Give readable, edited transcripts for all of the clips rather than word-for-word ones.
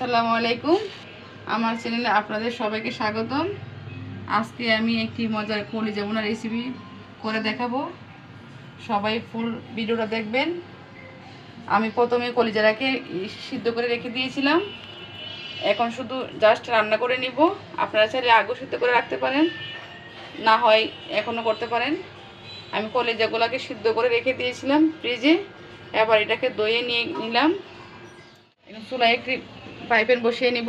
আসসালামু আলাইকুম। আমার চ্যানেলে আপনাদের সবাইকে স্বাগতম। আজকে আমি একটি মজার কলিজা ভুনা রেসিপি করে দেখাবো। সবাই ফুল ভিডিওটা দেখবেন। আমি প্রথমে কলিজাটাকে সিদ্ধ করে রেখে দিয়েছিলাম, এখন শুধু জাস্ট রান্না করে নিব। আপনারা চাইলে আগেও সিদ্ধ করে রাখতে পারেন, না হয় এখনও করতে পারেন। আমি কলিজাগুলোকে সিদ্ধ করে রেখে দিয়েছিলাম ফ্রিজে, এবার এটাকে দইয়ে নিয়ে নিলাম। এখন চুলায় একটি ফ্রাই বসিয়ে নিব।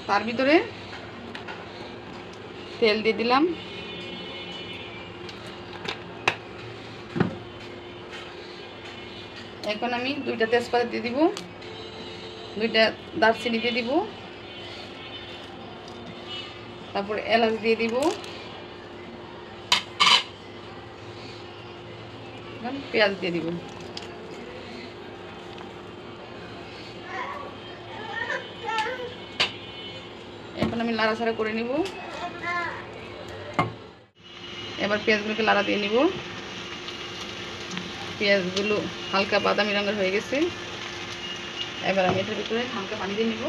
তার ভিতরে তেল দিয়ে দিলাম। এখন আমি দুইটা তেজপাতা দিয়ে দিব, দুইটা দারচিনি দিয়ে দিব, তারপর এলাচ দিয়ে দিব, পেঁয়াজ দিয়ে দিব। এখন আমি নাড়াচাড়া করে নিব। এবার পেঁয়াজগুলোকে লাড়া দিয়ে নিব। পেঁয়াজগুলো হালকা বাদামি রঙের হয়ে গেছে। এবার আমি এটার ভিতরে হালকা পানি দিয়ে নিব।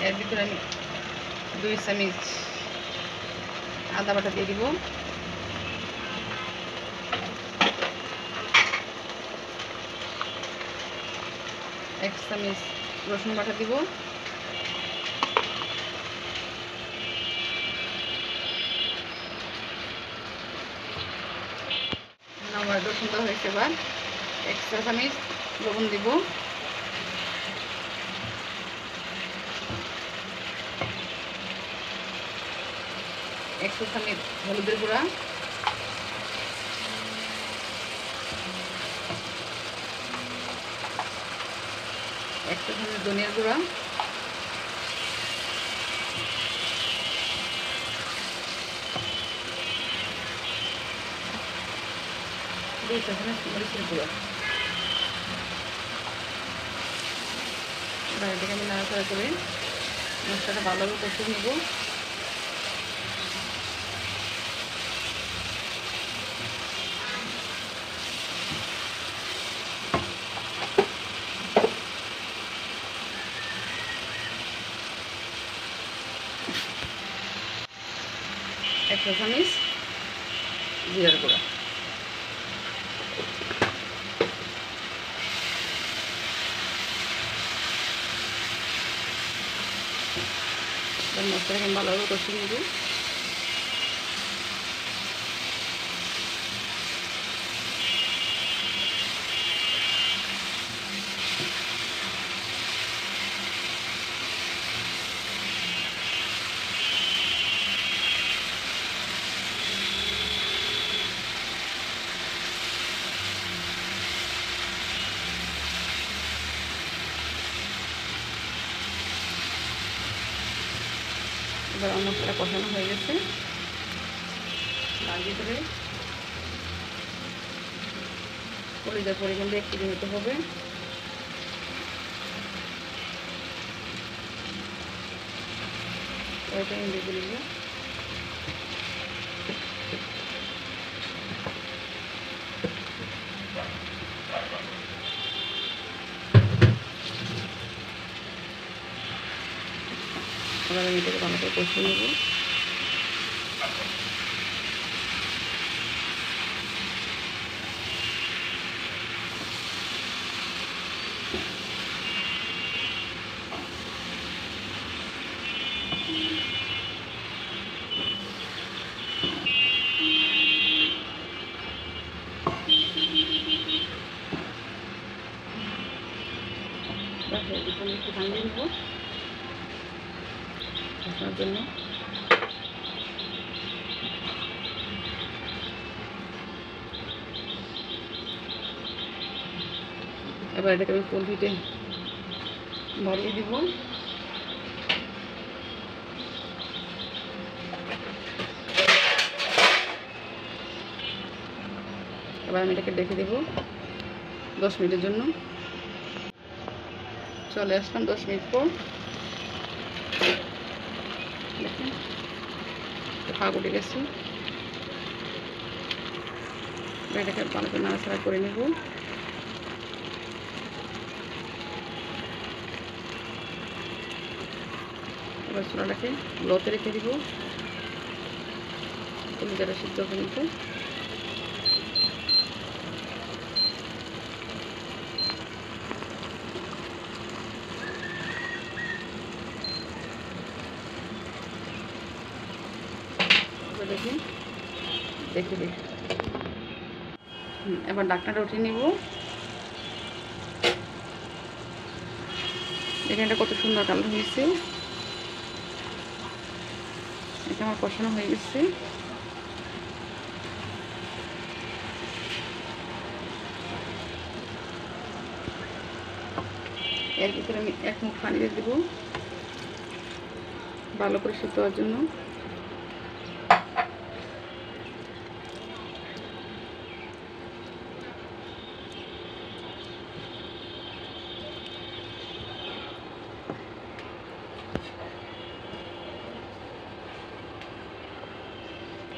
এর ভিতরে আমি 2 চামচ আদা বাটা দিয়ে দিব, 1 চামচ রসুন বাটা দিব, আমার রসুনটা হয়েছে। এবার 1 চা চামচ লবণ দিব, 1 চা চামচ হলুদের গুঁড়া, 1 চা চামচ ধনিয়ার গুঁড়া, 2 চা চামচ মরিচের গুঁড়া। এবার এটাকে আমি নাড়াচাড়া করে মশলাটা ভালোভাবে কষিয়ে নেব। এক চা চামচ জিরার গুঁড়া। মশলাটাকে ভালোভাবে কষিয়ে নেব। এবার আমার মশলাটা কষানো হয়ে গেছে। তার ভিতরে কলিজার পরিমাণটা একটু দিতে হবে। ওইটা আমি দিয়ে দিব। এবার আমি এটাকে ভালো করে কষিয়ে নেব। একটু ভাঙিয়ে নেব কষানোর জন্য। এবার এটাকে আমি ফুল হিটে বাড়িয়ে দিব। এবার আমি এটাকে ডেকে দেব 10 মিনিটের জন্য। চলে আসলাম 10 মিনিট পর। দেখুন ফাঁক উঠে গেছে। এটাকে ভালো করে নাড়াচাড়া করে নেব। এবার চুলাটাকে লোতে রেখে দিব কলিজাটা সিদ্ধ করে নিতে। দেখে দেখি এবার ঢাকনাটা উঠিয়ে নিব। দেখেন এটা কত সুন্দর কালার হয়েছে। এটা আমার কষানো হয়ে গেছে। এর ভিতরে আমি 1 মুঠ পানি দিয়ে দেবো ভালো করে সিদ্ধ হওয়ার জন্য।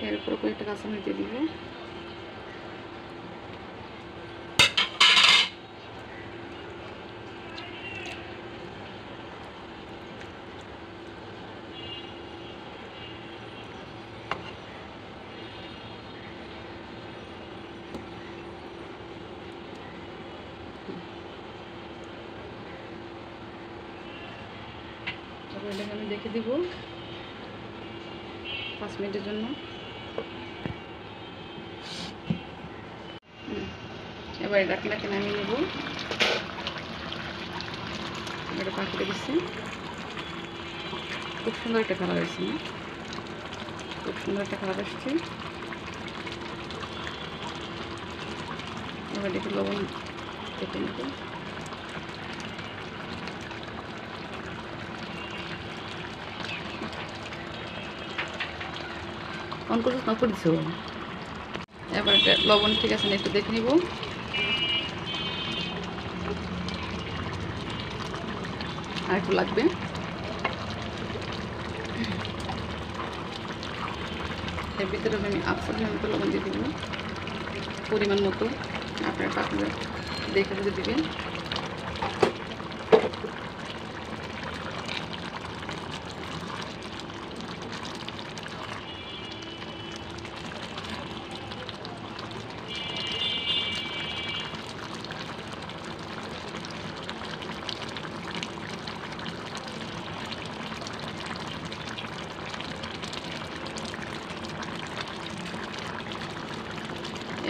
এর উপরে কয়েকটা কাঁচামরিচ দিয়ে দিব। এটাকে আমি দেখে দিব 5 মিনিটের জন্য। এবার ঢাকনাটাকে নামিয়ে নেব। এটা পাখিটা দিচ্ছি। খুব সুন্দর একটা কালার আসছে না? খুব সুন্দর একটা কালার আসছে। এবার দেখি লবণ দেখে নেব। অন করছো না করে দিছো? এবার লবণ ঠিক আছে না একটু দেখে নিব। আর একটু লাগবে। এর ভিতরে আমি আফসার মতো লবণ দিয়ে দিব পরিমাণ মতো। আপনার পাখনা দেখে বুঝে দিবেন।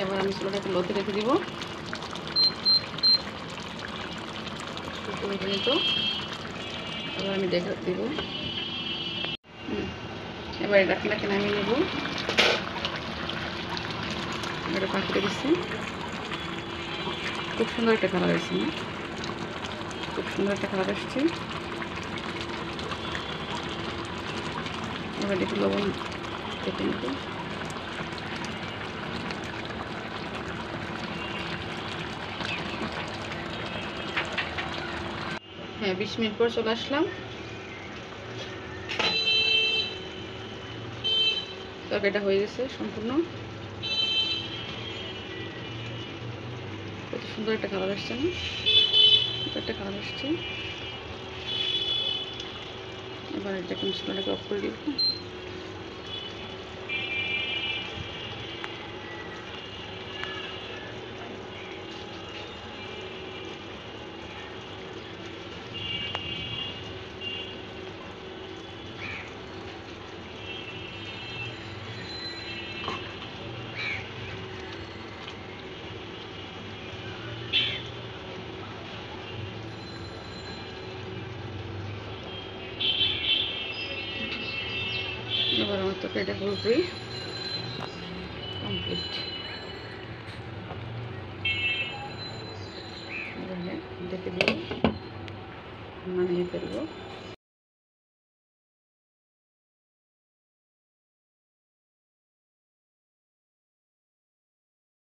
এবার আমি চুলাটাকে লোতে রেখে দিব। এবার আমি দেখে দিব। এবার ঢাকনাটাকে নামিয়ে নেব। এটা পাখিটা দিচ্ছি। খুব সুন্দর একটা কালার আসছে না? খুব সুন্দর একটা কালার আসছে। এবার দেখি লবণ দেখে নেব। হ্যাঁ 20 মিনিট পর চলে আসলাম। তরকারিটা হয়ে গেছে সম্পূর্ণ। কত সুন্দর একটা কালার আসছে না? একটা কালার আসছে। এবার এটাকে মশলাটাকে অফ করে দিব। এবার আমার তরকারিটা পুরোপুরি কমপ্লিট। দেখে দিয়ে নামিয়ে ফেলবো।